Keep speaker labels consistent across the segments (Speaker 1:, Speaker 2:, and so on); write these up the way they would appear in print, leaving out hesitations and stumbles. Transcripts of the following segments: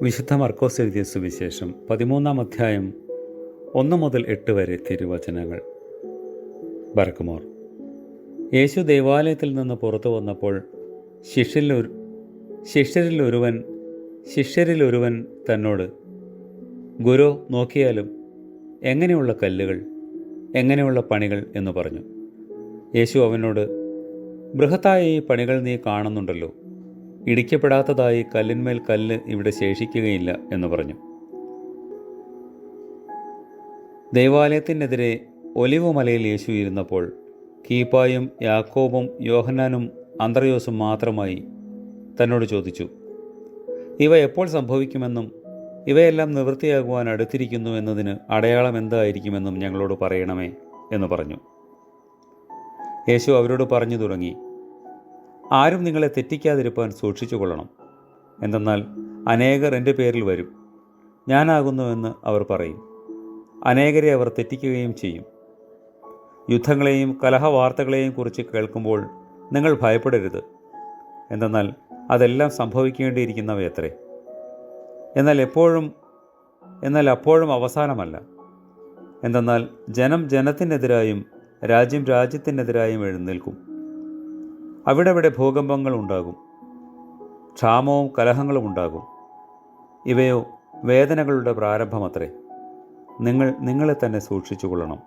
Speaker 1: വിശുദ്ധ മർക്കോസ് എഴുതിയ സുവിശേഷം 13-ാം അധ്യായം 1 മുതൽ 8 വരെ തിരുവചനങ്ങൾ. ബർക്കുമോർ. യേശു ദേവാലയത്തിൽ നിന്ന് പുറത്തു വന്നപ്പോൾ ശിഷ്യരിലൊരുവൻ തന്നോട്, ഗുരു, നോക്കിയാലും എങ്ങനെയുള്ള കല്ലുകൾ, എങ്ങനെയുള്ള പണികൾ എന്ന് പറഞ്ഞു. യേശു അവനോട്, ബൃഹത്തായ ഈ പണികൾ നീ കാണുന്നുണ്ടല്ലോ, ഇടിക്കപ്പെടാത്തതായി കല്ലിന്മേൽ കല്ല് ഇവിടെ ശേഷിക്കുകയില്ല എന്ന് പറഞ്ഞു. ദേവാലയത്തിനെതിരെ ഒലിവ് മലയിൽ യേശു ഇരുന്നപ്പോൾ കീപ്പായും യാക്കോബും യോഹന്നാനും അന്ത്രയോസും മാത്രമായി തന്നോട് ചോദിച്ചു, ഇവ എപ്പോൾ സംഭവിക്കുമെന്നും ഇവയെല്ലാം നിവൃത്തിയാകുവാൻ അടുത്തിരിക്കുന്നു എന്നതിന് അടയാളം എന്തായിരിക്കുമെന്നും ഞങ്ങളോട് പറയണമേ എന്ന് പറഞ്ഞു. യേശു അവരോട് പറഞ്ഞു തുടങ്ങി, ആരും നിങ്ങളെ തെറ്റിക്കാതിരിപ്പാൻ സൂക്ഷിച്ചു കൊള്ളണം. എന്തെന്നാൽ അനേകർ എൻ്റെ പേരിൽ വരും, ഞാനാകുന്നുവെന്ന് അവർ പറയും. അനേകരെ അവർ തെറ്റിക്കുകയും ചെയ്യും. യുദ്ധങ്ങളെയും കലഹവാർത്തകളെയും കുറിച്ച് കേൾക്കുമ്പോൾ നിങ്ങൾ ഭയപ്പെടരുത്. എന്തെന്നാൽ അതെല്ലാം സംഭവിക്കേണ്ടിയിരിക്കുന്നവയത്രേ. എന്നാൽ അപ്പോഴും അവസാനമല്ല. എന്തെന്നാൽ ജനം ജനത്തിനെതിരായും രാജ്യം രാജ്യത്തിനെതിരായും എഴുന്നേൽക്കും. അവിടെ ഭൂകമ്പങ്ങൾ ഉണ്ടാകും, ക്ഷാമവും കലഹങ്ങളും ഉണ്ടാകും. ഇവയോ വേദനകളുടെ പ്രാരംഭമത്രേ. നിങ്ങളെ തന്നെ സൂക്ഷിച്ചു കൊള്ളണം.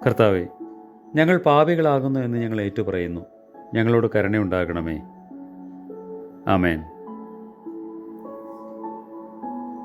Speaker 1: കർത്താവേ, ഞങ്ങൾ പാപികളാകുന്നു എന്ന് ഞങ്ങൾ ഏറ്റുപറയുന്നു. ഞങ്ങളോട് കരുണയുണ്ടാകണമേ. ആമേൻ.